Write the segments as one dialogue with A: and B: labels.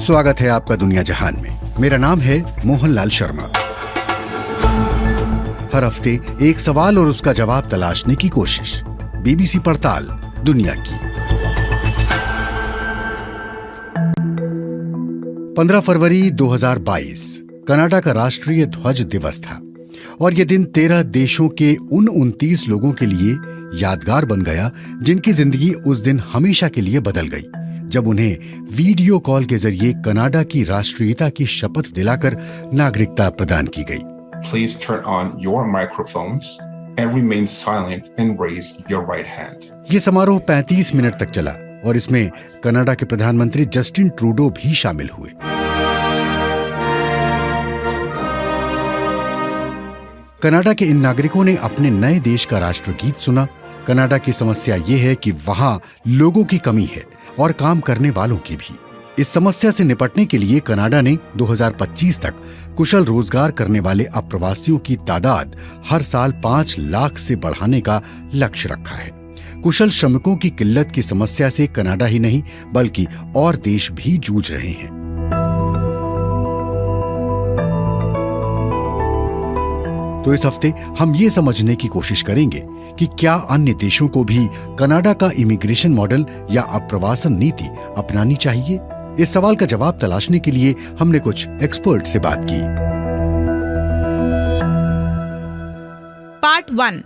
A: स्वागत है आपका दुनिया जहान में। मेरा नाम है मोहनलाल शर्मा। हर हफ्ते एक सवाल और उसका जवाब तलाशने की कोशिश। बीबीसी पड़ताल दुनिया की। 15 फरवरी 2022 कनाडा का राष्ट्रीय ध्वज दिवस था और यह दिन 13 देशों के उन 29 लोगों के लिए यादगार बन गया जिनकी जिंदगी उस दिन हमेशा के लिए बदल गई, जब उन्हें वीडियो कॉल के जरिए कनाडा की राष्ट्रीयता की शपथ दिलाकर नागरिकता प्रदान की गई।
B: Please turn on your microphones and remain silent and raise your right hand.
A: ये समारोह 35 मिनट तक चला और इसमें कनाडा के प्रधानमंत्री जस्टिन ट्रूडो भी शामिल हुए। कनाडा के इन नागरिकों ने अपने नए देश का राष्ट्रगीत सुना। कनाडा की समस्या ये है कि वहां लोगों की कमी है और काम करने वालों की भी। इस समस्या से निपटने के लिए कनाडा ने 2025 तक कुशल रोजगार करने वाले अप्रवासियों की तादाद हर साल 5 लाख से बढ़ाने का लक्ष्य रखा है। कुशल श्रमिकों की किल्लत की समस्या से कनाडा ही नहीं बल्कि और देश भी जूझ रहे हैं। तो इस हफ्ते हम ये समझने की कोशिश करेंगे कि क्या अन्य देशों को भी कनाडा का इमिग्रेशन मॉडल या अप्रवासन नीति अपनानी चाहिए। इस सवाल का जवाब तलाशने के लिए हमने कुछ एक्सपर्ट से बात की।
C: पार्ट 1,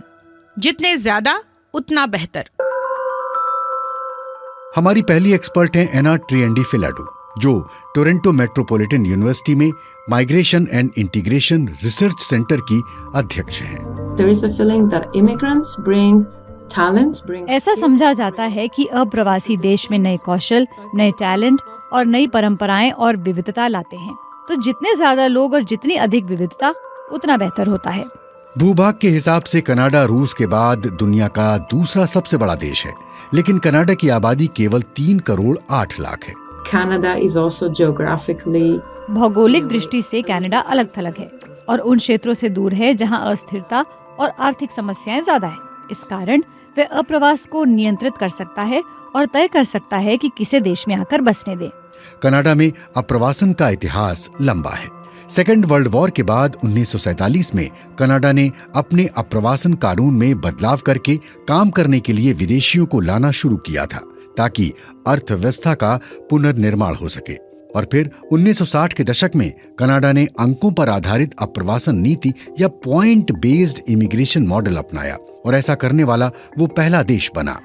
C: जितने ज्यादा उतना बेहतर।
A: हमारी पहली एक्सपर्ट हैं एना ट्रिएंडीफिलाडू, जो टोरंटो मेट्रोपॉलिटन यूनिवर्सिटी में migration and integration research centre की अध्यक्ष हैं।
D: ऐसा समझा जाता है कि अप्रवासी देश में नए कौशल, नए टैलेंट और नई परंपराएं और विविधता लाते हैं। तो जितने ज्यादा लोग और जितनी अधिक विविधता उतना बेहतर होता है।
A: भूभाग के हिसाब से कनाडा रूस के बाद दुनिया का दूसरा सबसे बड़ा देश है, लेकिन कनाडा की आबादी केवल 3 करोड़ 8 लाख है।
E: Canada is also geographically
D: भौगोलिक दृष्टि से कनाडा अलग थलग है और उन क्षेत्रों से दूर है जहां अस्थिरता और आर्थिक समस्याएं ज्यादा हैं। इस कारण वह अप्रवास को नियंत्रित कर सकता है और तय कर सकता है कि किसे देश में आकर बसने दे।
A: कनाडा में अप्रवासन का इतिहास लंबा है। सेकेंड वर्ल्ड वॉर के बाद 1947 में कनाडा ने अपने अप्रवासन कानून में बदलाव करके काम करने के लिए विदेशियों को लाना शुरू किया था, ताकि अर्थव्यवस्था का पुनर्निर्माण हो सके। और फिर 1960 के दशक में कनाडा ने अंकों पर आधारित अप्रवासन नीति या पॉइंट बेस्ड इमिग्रेशन मॉडल अपनाया और ऐसा करने वाला वो पहला देश बना।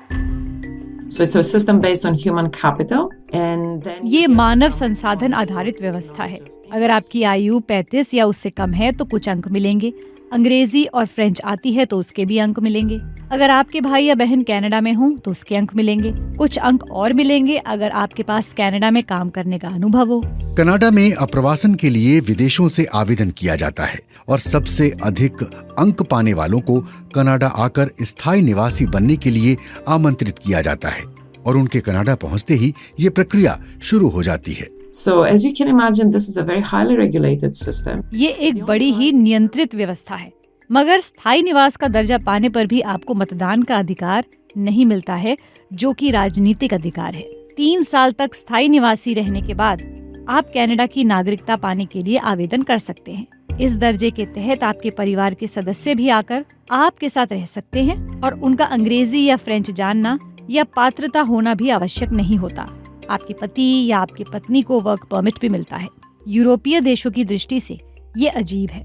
E: So it's a system based on human capital and then
D: ये मानव संसाधन आधारित व्यवस्था है। अगर आपकी आयु 35 या उससे कम है तो कुछ अंक मिलेंगे। अंग्रेजी और फ्रेंच आती है तो उसके भी अंक मिलेंगे। अगर आपके भाई या बहन कनाडा में हो तो उसके अंक मिलेंगे। कुछ अंक और मिलेंगे अगर आपके पास कनाडा में काम करने का अनुभव हो।
A: कनाडा में अप्रवासन के लिए विदेशों से आवेदन किया जाता है और सबसे अधिक अंक पाने वालों को कनाडा आकर स्थायी निवासी बनने के लिए आमंत्रित किया जाता है और उनके कनाडा पहुंचते ही ये प्रक्रिया शुरू हो जाती है।
E: So as you can imagine, this is a very highly regulated system.
D: ये एक बड़ी ही नियंत्रित व्यवस्था है, मगर स्थायी निवास का दर्जा पाने पर भी आपको मतदान का अधिकार नहीं मिलता है, जो कि राजनीतिक अधिकार है। 3 साल तक स्थायी निवासी रहने के बाद आप कनाडा की नागरिकता पाने के लिए आवेदन कर सकते हैं। इस दर्जे के तहत आपके परिवार के सदस्य भी आकर आपके साथ रह सकते हैं और उनका अंग्रेजी या फ्रेंच जानना या पात्रता होना भी आवश्यक नहीं होता। आपके पति या आपकी पत्नी को वर्क परमिट भी मिलता है। यूरोपीय देशों की दृष्टि से ये अजीब है।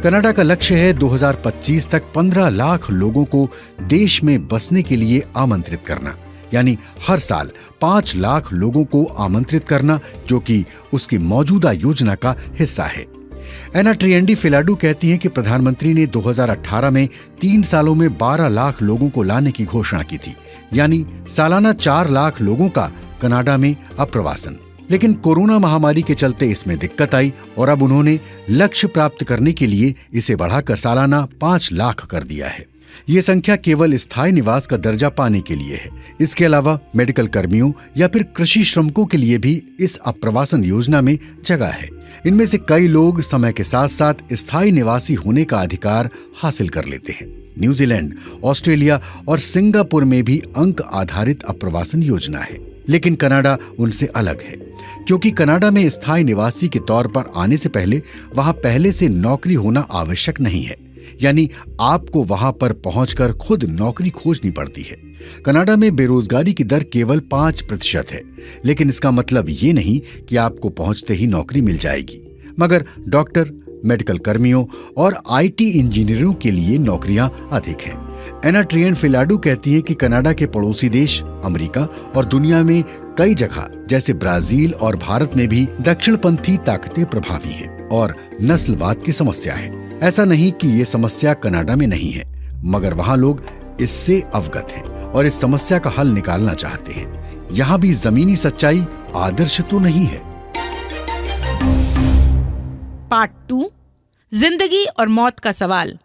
A: कनाडा का लक्ष्य है 2025 तक 15 लाख लोगों को देश में बसने के लिए आमंत्रित करना, यानी हर साल 5 लाख लोगों को आमंत्रित करना, जो कि उसकी मौजूदा योजना का हिस्सा है। एना ट्रिएंडीफिलाडू कहती हैं कि प्रधानमंत्री ने 2018 में 3 सालों में 12 लाख लोगों को लाने की घोषणा की थी, यानी सालाना 4 लाख लोगों का कनाडा में अप्रवासन। लेकिन कोरोना महामारी के चलते इसमें दिक्कत आई और अब उन्होंने लक्ष्य प्राप्त करने के लिए इसे बढ़ाकर सालाना 5 लाख कर दिया है। ये संख्या केवल स्थायी निवास का दर्जा पाने के लिए है। इसके अलावा मेडिकल कर्मियों या फिर कृषि श्रमिकों के लिए भी इस अप्रवासन योजना में जगह है। इनमें से कई लोग समय के साथ साथ स्थायी निवासी होने का अधिकार हासिल कर लेते हैं। न्यूजीलैंड, ऑस्ट्रेलिया और सिंगापुर में भी अंक आधारित अप्रवासन योजना है। लेकिन कनाडा उनसे अलग है, क्योंकि कनाडा में स्थायी निवासी के तौर पर आने से पहले वहां पहले से नौकरी होना आवश्यक नहीं है, यानी आपको वहां पर पहुंचकर खुद नौकरी खोजनी पड़ती है। कनाडा में बेरोजगारी की दर केवल 5% है, लेकिन इसका मतलब ये नहीं कि आपको पहुंचते ही नौकरी मिल जाएगी। मगर डॉक्टर, मेडिकल कर्मियों और IT इंजीनियरों के लिए नौकरियां अधिक हैं। एना ट्रियन-फिलाडू कहती हैं कि कनाडा के पड़ोसी देश अमेरिका और दुनिया में कई जगह जैसे ब्राजील और भारत में भी दक्षिणपंथी ताकतें प्रभावी हैं और नस्लवाद की समस्या है। ऐसा नहीं कि ये समस्या कनाडा में नहीं है, मगर वहां लोग इससे अवगत हैं और इस समस्या का हल निकालना चाहते हैं। यहाँ भी जमीनी सच्चाई आदर्श तो नहीं है।
C: पार्ट 2, जिंदगी और मौत का सवाल।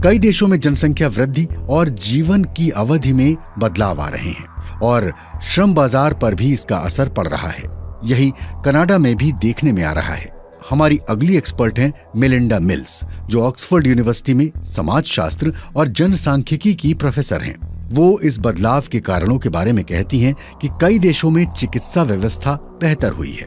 A: कई देशों में जनसंख्या वृद्धि और जीवन की अवधि में बदलाव आ रहे हैं और श्रम बाजार पर भी इसका असर पड़ रहा है। यही कनाडा में भी देखने में आ रहा है। हमारी अगली एक्सपर्ट हैं मेलिंडा मिल्स, जो ऑक्सफोर्ड यूनिवर्सिटी में समाजशास्त्र और जनसांख्यिकी की प्रोफेसर हैं। वो इस बदलाव के कारणों के बारे में कहती हैं कि कई देशों में चिकित्सा व्यवस्था बेहतर हुई है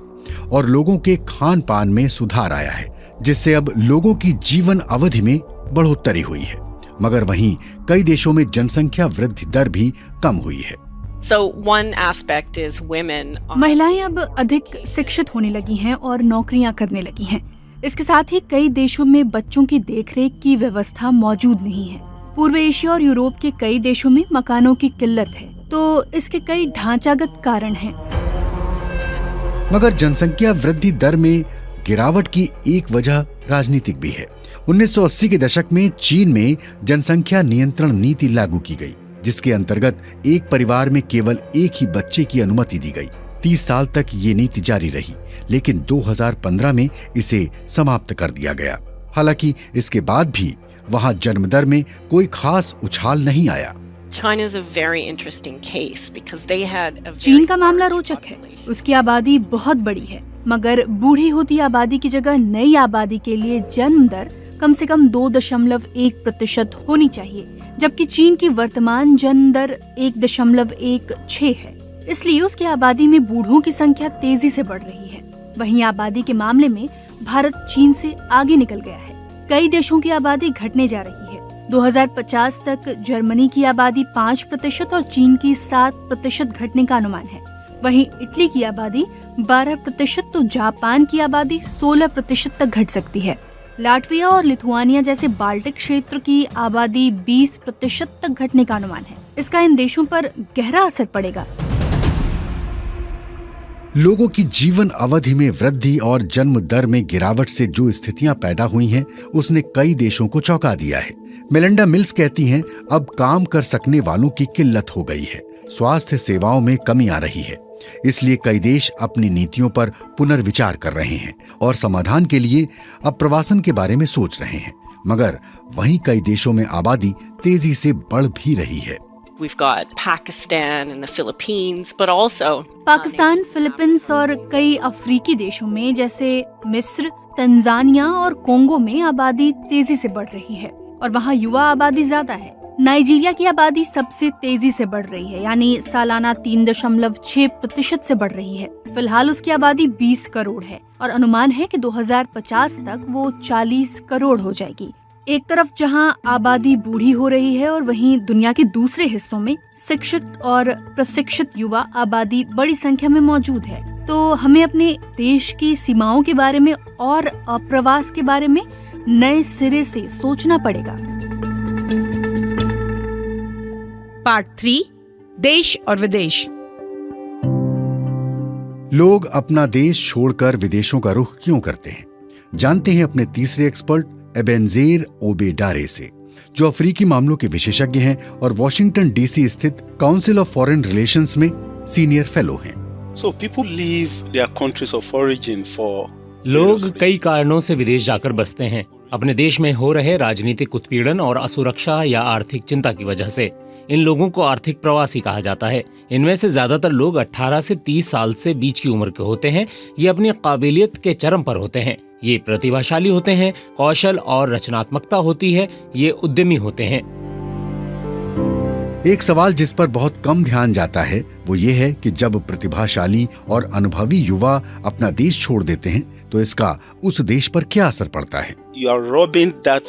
A: और लोगों के खान पान में सुधार आया है, जिससे अब लोगों की जीवन अवधि में बढ़ोतरी हुई है। मगर वहीं कई देशों में जनसंख्या वृद्धि दर भी कम हुई है।
F: So one aspect is women are...
G: महिलाएं अब अधिक शिक्षित होने लगी हैं और नौकरियां करने लगी हैं। इसके साथ ही कई देशों में बच्चों की देखरेख की व्यवस्था मौजूद नहीं है। पूर्व एशिया और यूरोप के कई देशों में मकानों की किल्लत है, तो इसके कई ढांचागत कारण हैं।
A: मगर जनसंख्या वृद्धि दर में गिरावट की एक वजह राजनीतिक भी है। 1980 के दशक में चीन में जनसंख्या नियंत्रण नीति लागू की गई, जिसके अंतर्गत एक परिवार में केवल एक ही बच्चे की अनुमति दी गई। 30 साल तक ये नीति जारी रही, लेकिन 2015 में इसे समाप्त कर दिया गया। हालांकि इसके बाद भी वहां जन्म दर में कोई खास उछाल नहीं आया।
F: China's a very interesting case because they had a
G: चीन का मामला रोचक है। उसकी आबादी बहुत बड़ी है, मगर बूढ़ी होती आबादी की जगह नई आबादी के लिए जन्म दर कम से कम 2.1% होनी चाहिए, जबकि चीन की वर्तमान जन्म दर 1.16 है। इसलिए उसकी आबादी में बूढ़ों की संख्या तेजी से बढ़ रही है। वहीं आबादी के मामले में भारत चीन से आगे निकल गया है। कई देशों की आबादी घटने जा रही है। 2050 तक जर्मनी की आबादी 5% और चीन की 7% घटने का अनुमान है। वहीं इटली की आबादी 12%, तो जापान की आबादी 16% तक घट सकती है। लाटविया और लिथुआनिया जैसे बाल्टिक क्षेत्र की आबादी 20% तक घटने का अनुमान है। इसका इन देशों पर गहरा असर पड़ेगा।
A: लोगों की जीवन अवधि में वृद्धि और जन्म दर में गिरावट से जो स्थितियां पैदा हुई हैं, उसने कई देशों को चौंका दिया है। मेलिंडा मिल्स कहती हैं, अब काम कर सकने वालों की किल्लत हो गई है, स्वास्थ्य सेवाओं में कमी आ रही है। इसलिए कई देश अपनी नीतियों पर पुनर्विचार कर रहे हैं और समाधान के लिए अब प्रवासन के बारे में सोच रहे हैं। मगर वहीं कई देशों में आबादी तेजी से बढ़ भी रही है।
F: We've got Pakistan and the Philippines, but also
G: Pakistan, Philippines और कई अफ्रीकी देशों में जैसे मिस्र, तंजानिया और कोंगो में आबादी तेजी से बढ़ रही है और वहाँ युवा आबादी ज्यादा है। नाइजीरिया की आबादी सबसे तेजी से बढ़ रही है, यानी सालाना 3.6% से बढ़ रही है। फिलहाल उसकी आबादी 20 करोड़ है और अनुमान है कि 2050 तक वो 40 करोड़ हो जाएगी। एक तरफ जहां आबादी बूढ़ी हो रही है और वहीं दुनिया के दूसरे हिस्सों में शिक्षित और प्रशिक्षित युवा आबादी बड़ी संख्या में मौजूद है। तो हमें अपने देश की सीमाओं के बारे में और प्रवास के बारे में नए सिरे से सोचना पड़ेगा।
C: पार्ट 3, देश और विदेश।
A: लोग अपना देश छोड़कर विदेशों का रुख क्यों करते हैं, जानते हैं अपने तीसरे एक्सपर्ट एबेनजेर ओबेडारे से, जो अफ्रीकी मामलों के विशेषज्ञ हैं और वॉशिंगटन डीसी स्थित काउंसिल ऑफ फॉरेन रिलेशंस में सीनियर फेलो हैं।
H: So people leave their countries of origin for
I: लोग कई कारणों से विदेश जाकर बसते हैं। अपने देश में हो रहे राजनीतिक उत्पीड़न और असुरक्षा या आर्थिक चिंता की वजह से इन लोगों को आर्थिक प्रवासी कहा जाता है। इनमें से ज्यादातर लोग 18 से 30 साल से बीच की उम्र के होते हैं। ये अपनी काबिलियत के चरम पर होते हैं। ये प्रतिभाशाली होते हैं, कौशल और रचनात्मकता होती है, ये उद्यमी होते हैं।
A: एक सवाल जिस पर बहुत कम ध्यान जाता है वो ये है कि जब प्रतिभाशाली और अनुभवी युवा अपना देश छोड़ देते हैं तो इसका उस देश पर क्या असर पड़ता है।
H: You are robbing that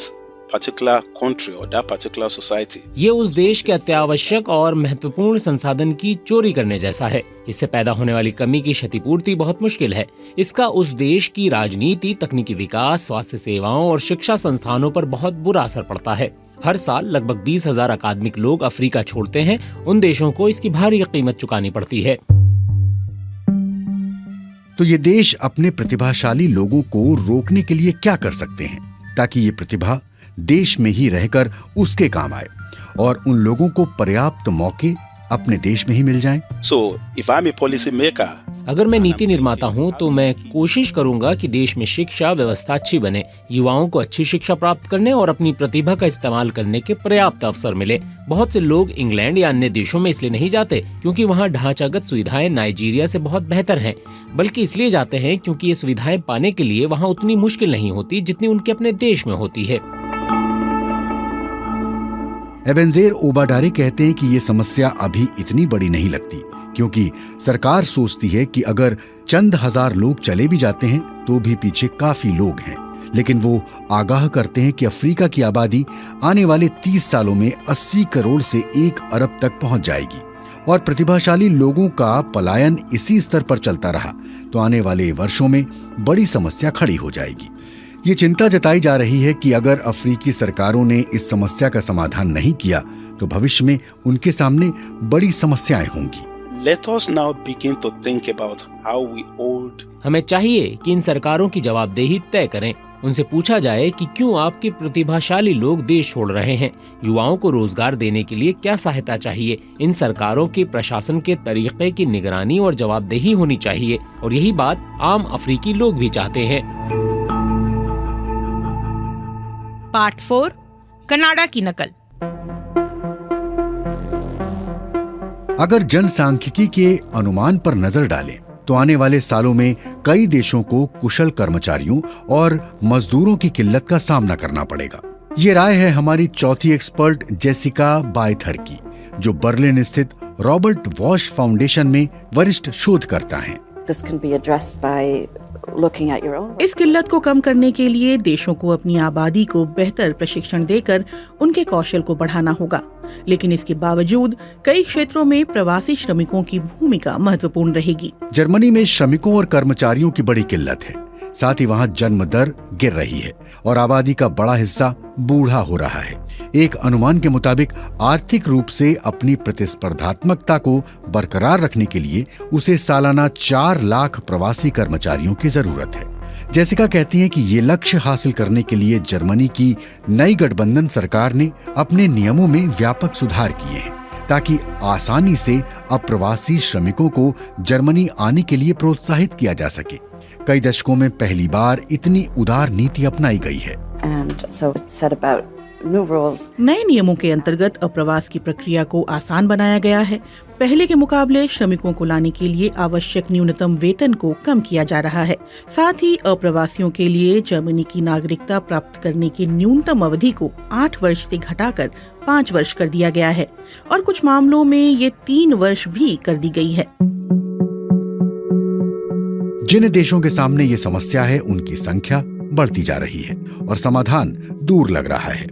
H: particular country or that particular society.
I: ये उस देश के अत्यावश्यक और महत्वपूर्ण संसाधन की चोरी करने जैसा है। इससे पैदा होने वाली कमी की क्षतिपूर्ति बहुत मुश्किल है। इसका उस देश की राजनीति, तकनीकी विकास, स्वास्थ्य सेवाओं और शिक्षा संस्थानों पर बहुत बुरा असर पड़ता है। हर साल लगभग 20,000 अकादमिक लोग अफ्रीका छोड़ते हैं। उन देशों को इसकी भारी कीमत चुकानी पड़ती है।
A: तो ये देश अपने प्रतिभाशाली लोगों को रोकने के लिए क्या कर सकते हैं ताकि ये प्रतिभा देश में ही रहकर उसके काम आए और उन लोगों को पर्याप्त मौके अपने देश में ही मिल जाएं?
H: So, if I'm a policy maker,
I: अगर मैं नीति निर्माता हूं तो मैं कोशिश करूंगा कि देश में शिक्षा व्यवस्था अच्छी बने, युवाओं को अच्छी शिक्षा प्राप्त करने और अपनी प्रतिभा का इस्तेमाल करने के पर्याप्त अवसर मिले। बहुत से लोग इंग्लैंड या अन्य देशों में इसलिए नहीं जाते क्योंकि वहां ढांचागत सुविधाएं नाइजीरिया से बहुत बेहतर हैं, बल्कि इसलिए जाते हैं क्योंकि ये सुविधाएं पाने के लिए वहां उतनी मुश्किल नहीं होती जितनी उनके अपने देश में होती है।
A: एबेंजेर ओबाडारे कहते हैं कि ये समस्या अभी इतनी बड़ी नहीं लगती क्योंकि सरकार सोचती है कि अगर चंद हजार लोग चले भी जाते हैं तो भी पीछे काफी लोग हैं। लेकिन वो आगाह करते हैं कि अफ्रीका की आबादी आने वाले 30 सालों में 80 करोड़ से 1 अरब तक पहुंच जाएगी और प्रतिभाशाली लोगों का पलायन इसी स्तर पर चलता रहा तो आने वाले वर्षों में बड़ी समस्या खड़ी हो जाएगी। ये चिंता जताई जा रही है कि अगर अफ्रीकी सरकारों ने इस समस्या का समाधान नहीं किया तो भविष्य में उनके सामने बड़ी समस्याएं होंगी।
H: let us now begin to think about how we hold.
I: हमें चाहिए कि इन सरकारों की जवाबदेही तय करें। उनसे पूछा जाए कि क्यों आपके प्रतिभाशाली लोग देश छोड़ रहे हैं, युवाओं को रोजगार देने के लिए क्या सहायता चाहिए। इन सरकारों के प्रशासन के तरीके की निगरानी और जवाबदेही होनी चाहिए और यही बात आम अफ्रीकी लोग भी चाहते हैं।
C: पार्ट 4, कनाडा की नकल।
A: अगर जनसांख्यिकी के अनुमान पर नजर डालें तो आने वाले सालों में कई देशों को कुशल कर्मचारियों और मजदूरों की किल्लत का सामना करना पड़ेगा। ये राय है हमारी चौथी एक्सपर्ट जेसिका बायथर की, जो बर्लिन स्थित रॉबर्ट वॉश फाउंडेशन में वरिष्ठ शोधकर्ता हैं।
J: इस किल्लत को कम करने के लिए देशों को अपनी आबादी को बेहतर प्रशिक्षण देकर उनके कौशल को बढ़ाना होगा। लेकिन इसके बावजूद कई क्षेत्रों में प्रवासी श्रमिकों की भूमिका महत्वपूर्ण रहेगी।
A: जर्मनी में श्रमिकों और कर्मचारियों की बड़ी किल्लत है। साथ ही वहाँ जन्म दर गिर रही है और आबादी का बड़ा हिस्सा बूढ़ा हो रहा है। एक अनुमान के मुताबिक आर्थिक रूप से अपनी प्रतिस्पर्धात्मकता को बरकरार रखने के लिए उसे सालाना 4 लाख प्रवासी कर्मचारियों की जरूरत है। जेसिका कहती हैं कि ये लक्ष्य हासिल करने के लिए जर्मनी की नई गठबंधन सरकार ने अपने नियमों में व्यापक सुधार किए हैं ताकि आसानी से अप्रवासी श्रमिकों को जर्मनी आने के लिए प्रोत्साहित किया जा सके। कई दशकों में पहली बार इतनी उदार नीति अपनाई गई है।
J: नए नियमों के अंतर्गत अप्रवास की प्रक्रिया को आसान बनाया गया है। पहले के मुकाबले श्रमिकों को लाने के लिए आवश्यक न्यूनतम वेतन को कम किया जा रहा है। साथ ही अप्रवासियों के लिए जर्मनी की नागरिकता प्राप्त करने की न्यूनतम अवधि को 8 वर्ष से घटाकर 5 वर्ष कर दिया गया है और कुछ मामलों में ये 3 वर्ष भी कर दी गई है।
A: जिन देशों के सामने ये समस्या है उनकी संख्या बढ़ती जा रही है और समाधान दूर लग रहा है।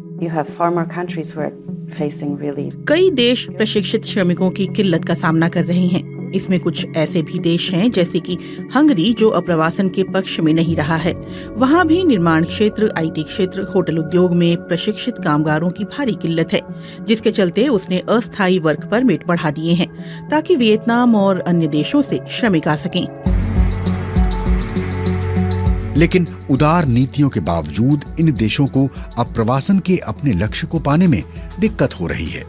J: कई देश प्रशिक्षित श्रमिकों की किल्लत का सामना कर रहे हैं। इसमें कुछ ऐसे भी देश हैं जैसे कि हंगरी, जो अप्रवासन के पक्ष में नहीं रहा है। वहाँ भी निर्माण क्षेत्र, IT क्षेत्र, होटल उद्योग में प्रशिक्षित कामगारों की भारी किल्लत है, जिसके चलते उसने अस्थायी वर्क परमिट बढ़ा दिए हैं ताकि वियतनाम और अन्य देशों से श्रमिक आ सकें।
A: लेकिन उदार नीतियों के बावजूद इन देशों को अप्रवासन के अपने लक्ष्य को पाने में दिक्कत हो रही है।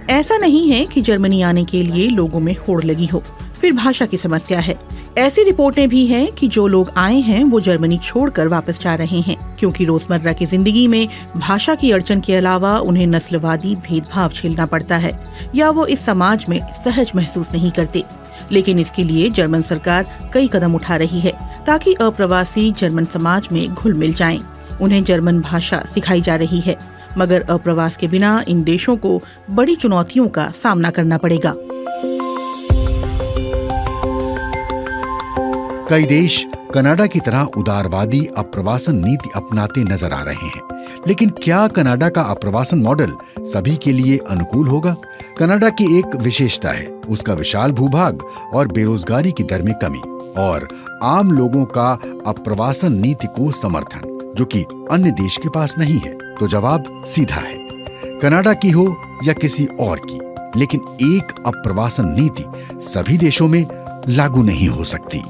J: ऐसा नहीं है कि जर्मनी आने के लिए लोगों में होड़ लगी हो। फिर भाषा की समस्या है। ऐसी रिपोर्टें भी हैं कि जो लोग आए हैं वो जर्मनी छोड़कर वापस जा रहे हैं क्योंकि रोजमर्रा की जिंदगी में भाषा की अड़चन के अलावा उन्हें नस्लवादी भेदभाव झेलना पड़ता है या वो इस समाज में सहज महसूस नहीं करते। लेकिन इसके लिए जर्मन सरकार कई कदम उठा रही है ताकि अप्रवासी जर्मन समाज में घुल मिल जाएं। उन्हें जर्मन भाषा सिखाई जा रही है, मगर अप्रवास के बिना इन देशों को बड़ी चुनौतियों का सामना करना पड़ेगा।
A: कई देश कनाडा की तरह उदारवादी अप्रवासन नीति अपनाते नजर आ रहे हैं, लेकिन क्या कनाडा का अप्रवासन मॉडल सभी के लिए अनुकूल होगा? कनाडा की एक विशेषता है उसका विशाल भूभाग और बेरोजगारी की दर में कमी और आम लोगों का अप्रवासन नीति को समर्थन, जो कि अन्य देश के पास नहीं है। तो जवाब सीधा है, कनाडा की हो या किसी और की, लेकिन एक अप्रवासन नीति सभी देशों में लागू नहीं हो सकती।